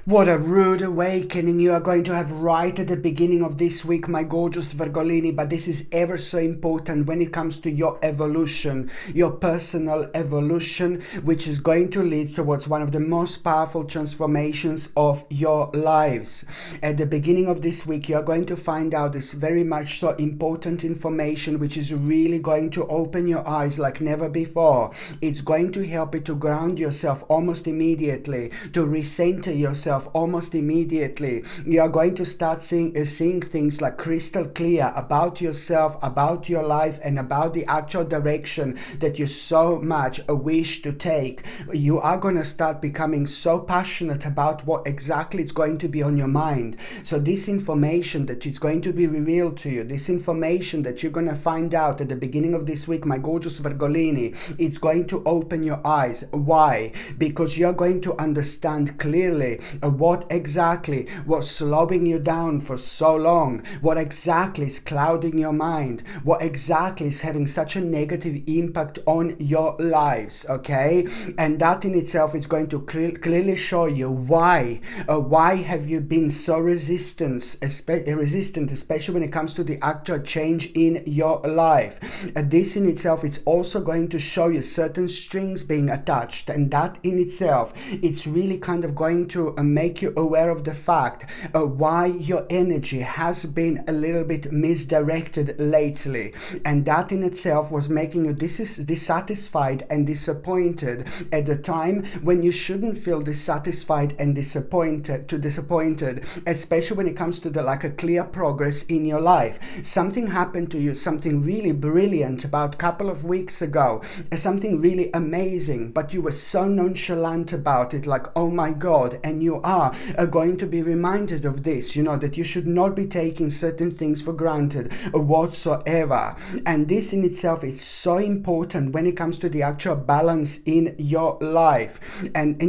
What a rude awakening you are going to have right at the beginning of this week, my gorgeous Virgolini. But this is ever so important when it comes to your evolution, your personal evolution, which is going to lead towards one of the most powerful transformations of your lives. At the beginning of this week, you are going to find out this very much so important information, which is really going to open your eyes like never before. It's going to help you to ground yourself almost immediately, to recenter yourself almost immediately. You are going to start seeing things like crystal clear about yourself, about your life, and about the actual direction that you so much wish to take. You are going to start becoming so passionate about what exactly is going to be on your mind. So this information that is going to be revealed to you, this information that you're going to find out at the beginning of this week, my gorgeous Virgolini, it's going to open your eyes. Why? Because you're going to understand clearly what exactly was slowing you down for so long, what exactly is clouding your mind, what exactly is having such a negative impact on your lives, okay? And that in itself is going to clearly show you why have you been so resistant, especially when it comes to the actual change in your life. This in itself is also going to show you certain strings being attached, and that in itself, it's really kind of going to make you aware of the fact why your energy has been a little bit misdirected lately, and that in itself was making you dissatisfied and disappointed at the time when you shouldn't feel dissatisfied and disappointed, especially when it comes to a clear progress in your life. Something happened to you, something really brilliant about a couple of weeks ago, something really amazing, but you were so nonchalant about it, like, oh my God, and you are going to be reminded of this, that you should not be taking certain things for granted whatsoever. And this in itself is so important when it comes to the actual balance in your life. And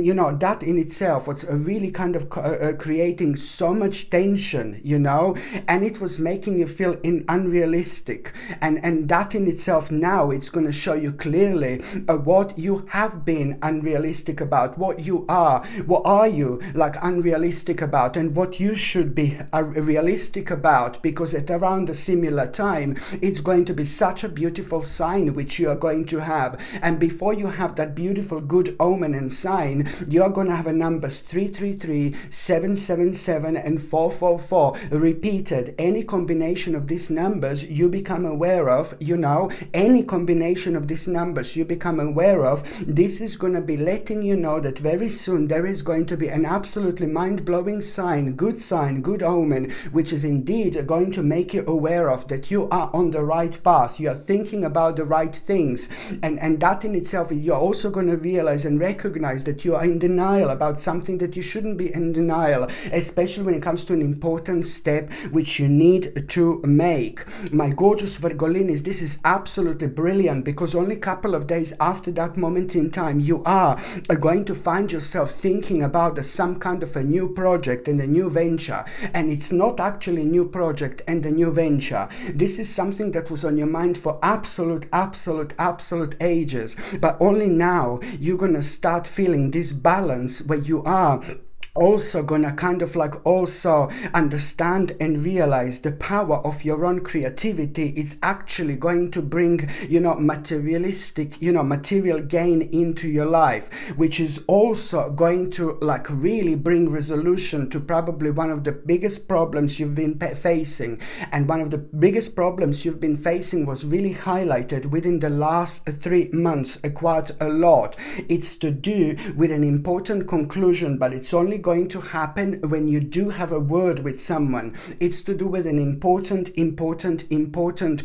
that in itself was really kind of creating so much tension, and it was making you feel unrealistic. And that in itself now, it's going to show you clearly what you have been unrealistic about, what are you unrealistic about, and what you should be realistic about, because at around a similar time, it's going to be such a beautiful sign which you are going to have. And before you have that beautiful good omen and sign, you are going to have a numbers 333, 777, and 444 repeated. Any combination of these numbers you become aware of, any combination of these numbers you become aware of, this is going to be letting you know that very soon there is going to be an absolutely mind-blowing sign, good omen, which is indeed going to make you aware of that you are on the right path, you are thinking about the right things, and that in itself, you're also going to realize and recognize that you are in denial about something that you shouldn't be in denial, especially when it comes to an important step which you need to make. My gorgeous Virgolinis, this is absolutely brilliant, because only a couple of days after that moment in time, you are going to find yourself thinking about some kind of a new project and a new venture. And it's not actually a new project and a new venture. This is something that was on your mind for absolute ages. But only now you're going to start feeling this balance where you are also gonna kind of also understand and realize the power of your own creativity. It's actually going to bring materialistic material gain into your life, which is also going to really bring resolution to probably one of the biggest problems you've been facing. And one of the biggest problems you've been facing was really highlighted within the last 3 months quite a lot. It's to do with an important conclusion, but it's only going to happen when you do have a word with someone. It's to do with an important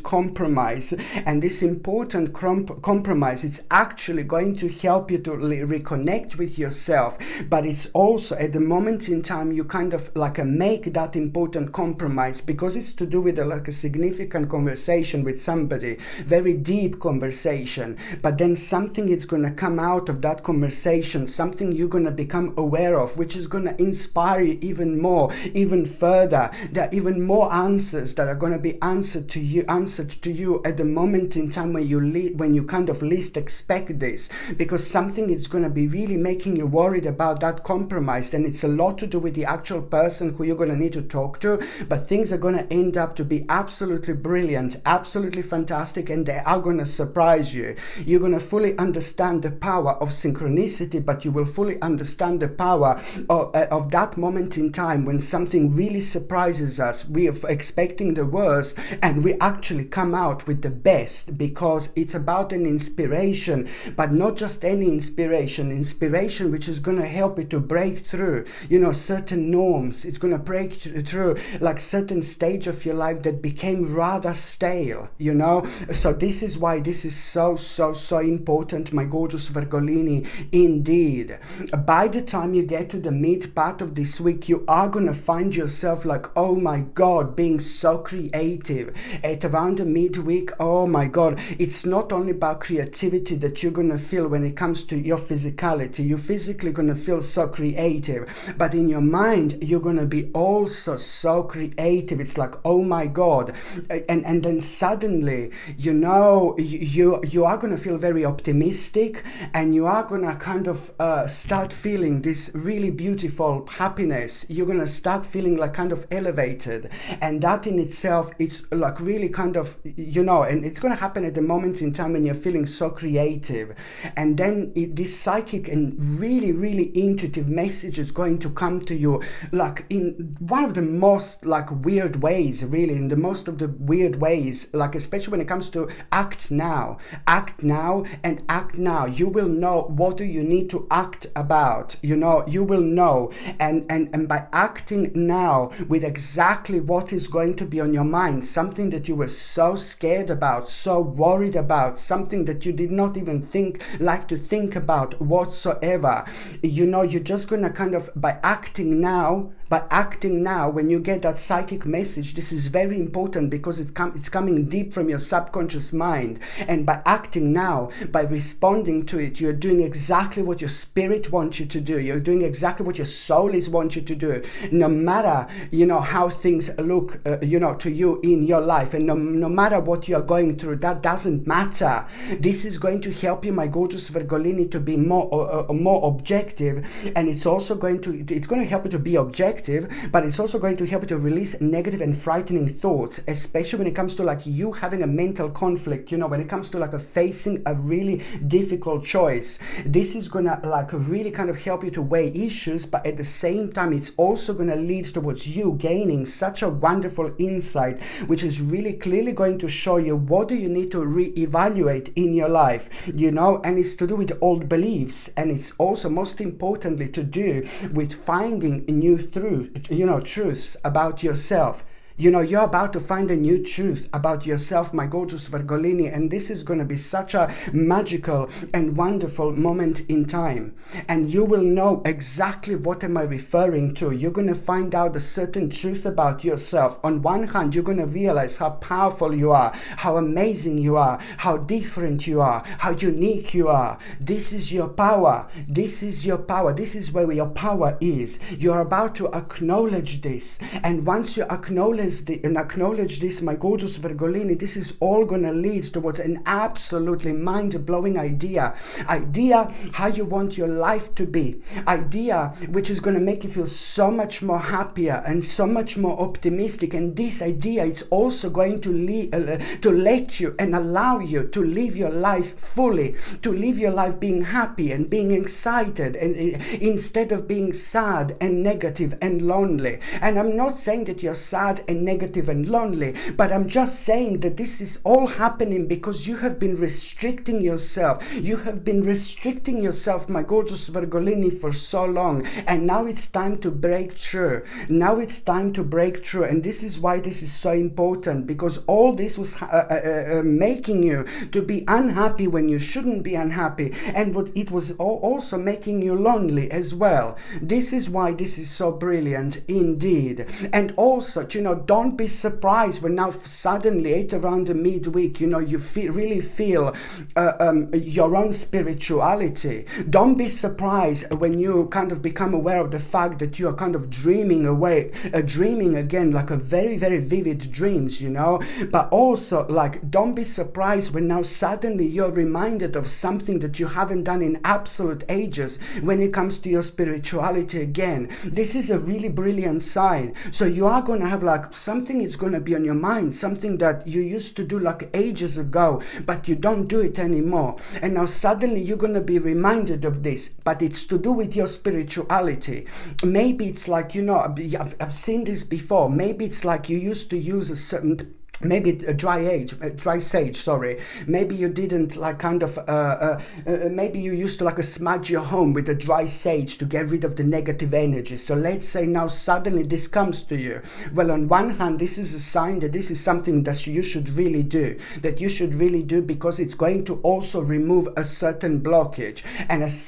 compromise, and this important compromise, it's actually going to help you to reconnect with yourself. But it's also at the moment in time you kind of make that important compromise, because it's to do with a significant conversation with somebody, very deep conversation, but then something is going to come out of that conversation, something you're going to become aware of, which is is going to inspire you even more, even further. There are even more answers that are going to be answered to you at the moment in time when you kind of least expect this, because something is going to be really making you worried about that compromise, and it's a lot to do with the actual person who you're going to need to talk to, but things are going to end up to be absolutely brilliant, absolutely fantastic, and they are going to surprise you. You're going to fully understand the power of synchronicity, but you will fully understand the power of that moment in time when something really surprises us. We are expecting the worst and we actually come out with the best, because it's about an inspiration, but not just any inspiration which is going to help you to break through, certain norms. It's going to break through like certain stage of your life that became rather stale, So this is why this is so important, my gorgeous Virgolini. Indeed, by the time you get to the mid part of this week, you are going to find yourself like, oh my God, being so creative. At around the midweek, oh my God, it's not only about creativity that you're going to feel when it comes to your physicality. You're physically going to feel so creative, but in your mind, you're going to be also so creative. It's like, oh my God. And then suddenly, you are going to feel very optimistic, and you are going to kind of start feeling this really beautiful happiness. You're going to start feeling like kind of elevated, and that in itself, it's like really kind of, and it's going to happen at the moment in time when you're feeling so creative. And then this psychic and really, really intuitive message is going to come to you like in one of the most like weird ways, really, in the most of the weird ways, like especially when it comes to act now, and act now. You will know what do you need to act about, you will know, and by acting now with exactly what is going to be on your mind, something that you were so scared about, so worried about, something that you did not even like to think about whatsoever, you're just gonna kind of, by acting now, when you get that psychic message, this is very important because it's coming deep from your subconscious mind. And by acting now, by responding to it, you're doing exactly what your spirit wants you to do. You're doing exactly what your soul is wants you to do. No matter, how things look, to you in your life, and no matter what you're going through, that doesn't matter. This is going to help you, my gorgeous Virgolini, to be more objective, and it's going to help you to be objective, but it's also going to help you to release negative and frightening thoughts, especially when it comes to like you having a mental conflict, when it comes to like facing a really difficult choice. This is gonna like really kind of help you to weigh issues, but at the same time, it's also gonna lead towards you gaining such a wonderful insight, which is really clearly going to show you what do you need to reevaluate in your life, and it's to do with old beliefs, and it's also most importantly to do with finding new truths about yourself. You're about to find a new truth about yourself, my gorgeous Virgolini, and this is going to be such a magical and wonderful moment in time. And you will know exactly what am I referring to. You're going to find out a certain truth about yourself. On one hand, you're going to realize how powerful you are, how amazing you are, how different you are, how unique you are. This is your power. This is your power. This is where your power is. You're about to acknowledge this. And once you acknowledge this, my gorgeous Virgolini, this is all going to lead towards an absolutely mind-blowing idea how you want your life to be, idea which is going to make you feel so much more happier and so much more optimistic. And this idea is also going to let you and allow you to live your life fully, to live your life being happy and being excited, and instead of being sad and negative and lonely. And I'm not saying that you're sad and negative and lonely, but I'm just saying that this is all happening because you have been restricting yourself. You have been restricting yourself, my gorgeous Virgolini, for so long, and now it's time to break through. Now it's time to break through, and this is why this is so important, because all this was making you to be unhappy when you shouldn't be unhappy, and it was also making you lonely as well. This is why this is so brilliant indeed. And also, don't be surprised when now suddenly at around the midweek, you really feel your own spirituality. Don't be surprised when you kind of become aware of the fact that you are kind of dreaming again, like a very, very vivid dreams, but also like, don't be surprised when now suddenly you're reminded of something that you haven't done in absolute ages when it comes to your spirituality again. This is a really brilliant sign. So you are going to have like something is going to be on your mind, something that you used to do like ages ago, but you don't do it anymore. And now suddenly you're going to be reminded of this, but it's to do with your spirituality. Maybe it's like, I've seen this before. Maybe it's like you used to use a certain, maybe a dry sage, sorry. Maybe you didn't like kind of, maybe you used to like smudge your home with a dry sage to get rid of the negative energy. So let's say now suddenly this comes to you. Well, on one hand, this is a sign that this is something that you should really do, because it's going to also remove a certain blockage. And as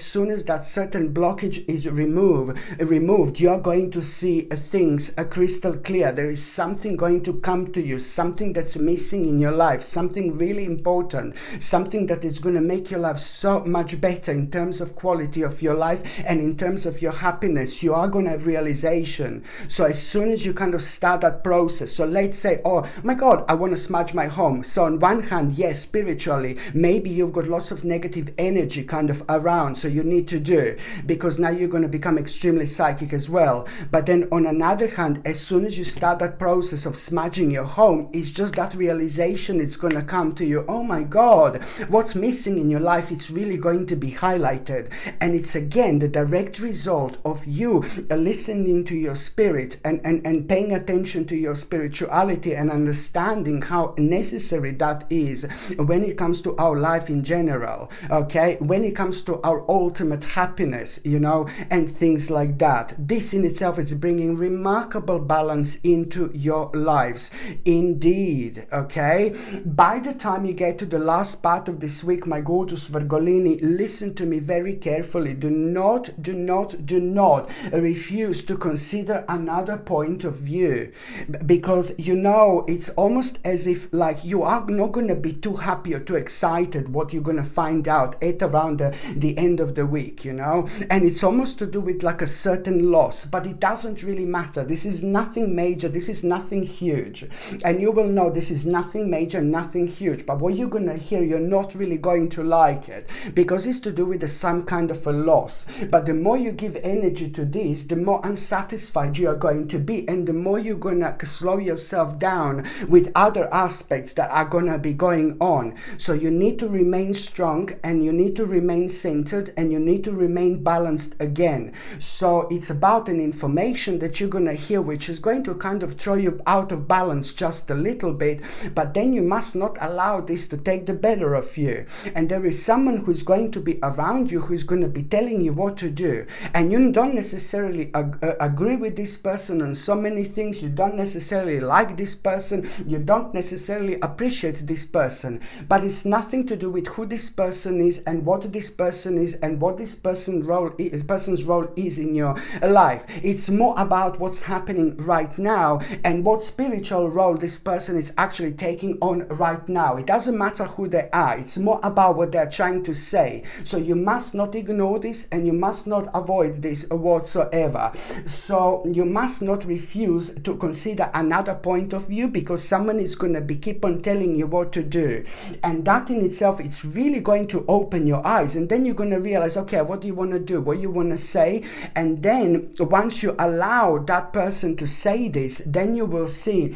soon as that certain blockage is removed, you're going to see things crystal clear. There is something going to come to you, something that's missing in your life, something really important, something that is going to make your life so much better in terms of quality of your life and in terms of your happiness. You are going to have realization. So as soon as you kind of start that process, so let's say, oh my God, I want to smudge my home. So on one hand, yes, spiritually, maybe you've got lots of negative energy kind of around, so you need to do, because now you're going to become extremely psychic as well. But then on another hand, as soon as you start that process of smudging your home, it's just that realization, it's going to come to you. Oh my God, what's missing in your life, it's really going to be highlighted. And it's again the direct result of you listening to your spirit and paying attention to your spirituality and understanding how necessary that is when it comes to our life in general, okay, when it comes to our ultimate happiness, and things like that. This in itself is bringing remarkable balance into your lives. Indeed, okay? By the time you get to the last part of this week, my gorgeous Virgolini, listen to me very carefully. Do not refuse to consider another point of view, because it's almost as if like you are not going to be too happy or too excited what you're going to find out at around the end of the week, and it's almost to do with like a certain loss, but it doesn't really matter. This is nothing major, this is nothing huge. And you will know this is nothing major, nothing huge. But what you're going to hear, you're not really going to like it, because it's to do with some kind of a loss. But the more you give energy to this, the more unsatisfied you are going to be. And the more you're going to slow yourself down with other aspects that are going to be going on. So you need to remain strong, and you need to remain centered, and you need to remain balanced again. So it's about an information that you're going to hear, which is going to kind of throw you out of balance just a little bit, but then you must not allow this to take the better of you. And there is someone who's going to be around you who's going to be telling you what to do, and you don't necessarily agree with this person on so many things. You don't necessarily like this person, you don't necessarily appreciate this person, but it's nothing to do with who this person is and what this person is and what this person's role is in your life. It's more about what's happening right now and what spiritual role this person is actually taking on right now. It doesn't matter who they are, it's more about what they're trying to say. So you must not ignore this, and you must not avoid this whatsoever. So you must not refuse to consider another point of view, because someone is going to be keep on telling you what to do, and that in itself, it's really going to open your eyes. And then you're going to realize, okay, what do you want to do, what you want to say? And then once you allow that person to say this, then you will see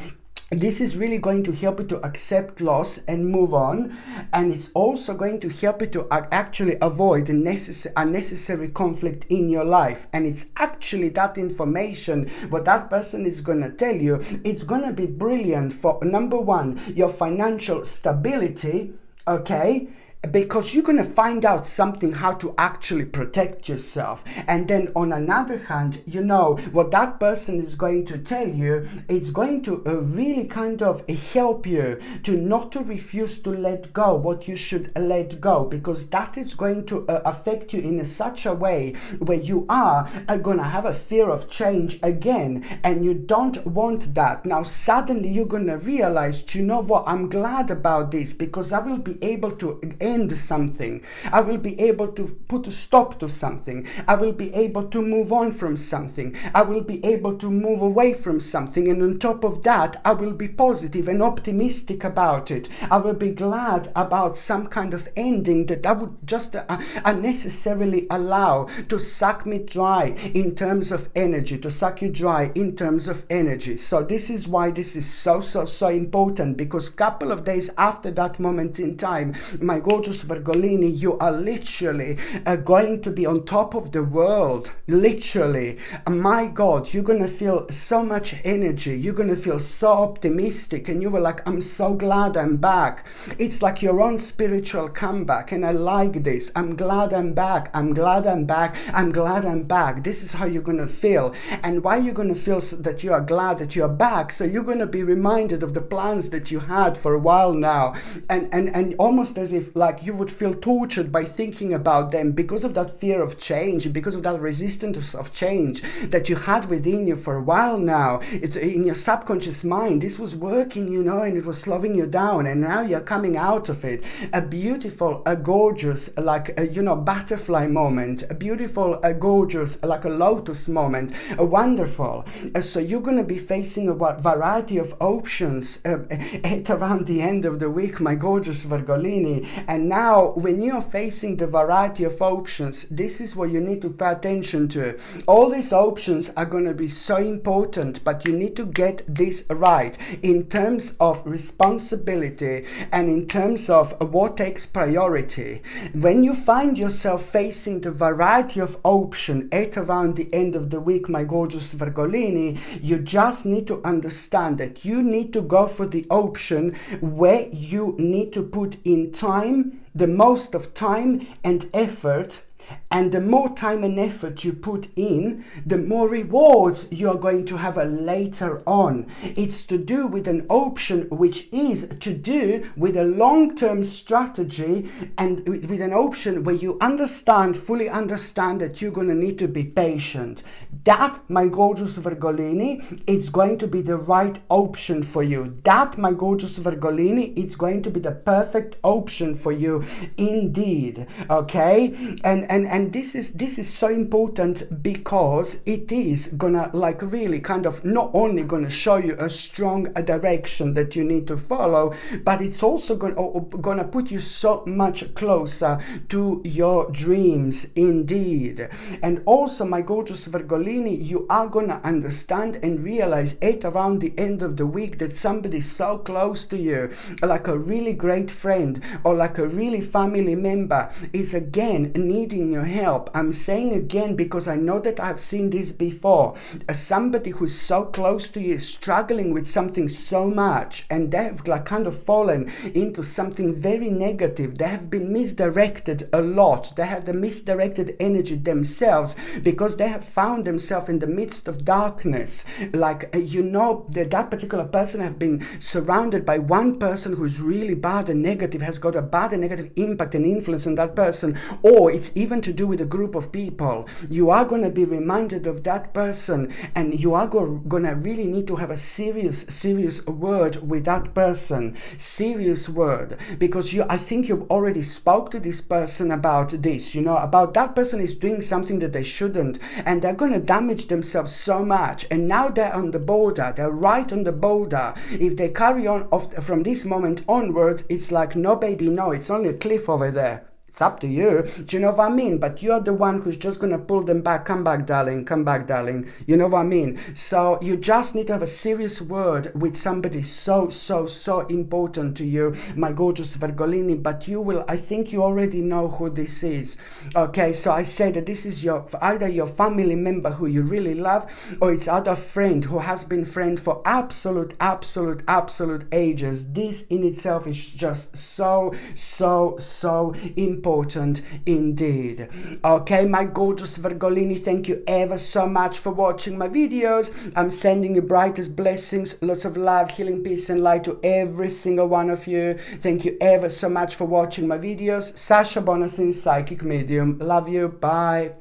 this is really going to help you to accept loss and move on. And it's also going to help you to actually avoid unnecessary conflict in your life. And it's actually that information, what that person is going to tell you, it's going to be brilliant for, number one, your financial stability, okay? because you're going to find out something how to actually protect yourself. And then on another hand, you know what that person is going to tell you, it's going to really kind of help you to not to refuse to let go what you should let go, because that is going to affect you in such a way where you are going to have a fear of change again, and you don't want that. Now suddenly you're going to realize, you know what, I'm glad about this, because I will be able to end something. I will be able to put a stop to something. I will be able to move on from something. I will be able to move away from something, and on top of that I will be positive and optimistic about it. I will be glad about some kind of ending that I would just unnecessarily allow to suck me dry in terms of energy, to suck you dry in terms of energy. So this is why this is so important, because couple of days after that moment in time, my gorgeous Virgolini, you are literally going to be on top of the world. Literally, my God, you're gonna feel so much energy. You're gonna feel so optimistic, and you were like, I'm so glad I'm back. It's like your own spiritual comeback, and I like this. I'm glad I'm back. I'm glad I'm back. I'm glad I'm back. This is how you're gonna feel. And why you're gonna feel that you are glad that you're back? So you're gonna be reminded of the plans that you had for a while now, and almost as if like you would feel tortured by thinking about them because of that fear of change, because of that resistance of change that you had within you for a while now. In your subconscious mind, this was working, you know, and it was slowing you down, and now you're coming out of it. A beautiful, a gorgeous, like a, you know, butterfly moment, a beautiful, a gorgeous, like a lotus moment, a wonderful. So you're going to be facing a variety of options at around the end of the week, my gorgeous Virgolini. And now when you're facing the variety of options, this is what you need to pay attention to. All these options are going to be so important, but you need to get this right in terms of responsibility and in terms of what takes priority. When you find yourself facing the variety of options at around the end of the week, my gorgeous Virgolini, you just need to understand that you need to go for the option where you need to put in time, the most of time and effort. And the more time and effort you put in, the more rewards you're going to have later on. It's to do with an option which is to do with a long-term strategy, and with an option where you fully understand that you're going to need to be patient. That, my gorgeous Virgolini, it's going to be the right option for you. That, my gorgeous Virgolini, it's going to be the perfect option for you indeed. Okay? And this is so important, because it is gonna like really kind of not only gonna show you a strong direction that you need to follow, but it's also gonna put you so much closer to your dreams indeed. And also, my gorgeous Virgolini, you are gonna understand and realize at around the end of the week that somebody so close to you, like a really great friend or like a really family member, is again needing your help. I'm saying again because I know that I've seen this before. Somebody who's so close to you is struggling with something so much, and they've like kind of fallen into something very negative. They have been misdirected a lot. They have the misdirected energy themselves, because they have found themselves in the midst of darkness. Like you know that particular person have been surrounded by one person who's really bad and negative, has got a bad and negative impact and influence on that person, or it's even to do with a group of people. You are going to be reminded of that person, and you are going to really need to have a serious word with that person. Serious word, because I think you already spoke to this person about this, you know, about that person is doing something that they shouldn't, and they're going to damage themselves so much, and now they're on the border. They're right on the border. If they carry on from this moment onwards, it's like, no baby, no, it's only a cliff over there. It's up to you. Do you know what I mean? But you're the one who's just going to pull them back. Come back, darling. Come back, darling. You know what I mean? So you just need to have a serious word with somebody so important to you, my gorgeous Virgolini. But you will, I think you already know who this is. Okay, so I say that this is either your family member who you really love, or it's other friend who has been friend for absolute ages. This in itself is just so important indeed. Okay, my gorgeous Virgolini, thank you ever so much for watching my videos. I'm sending you brightest blessings, lots of love, healing, peace and light to every single one of you. Thank you ever so much for watching my videos. Sasha Bonasin, psychic medium. Love you. Bye.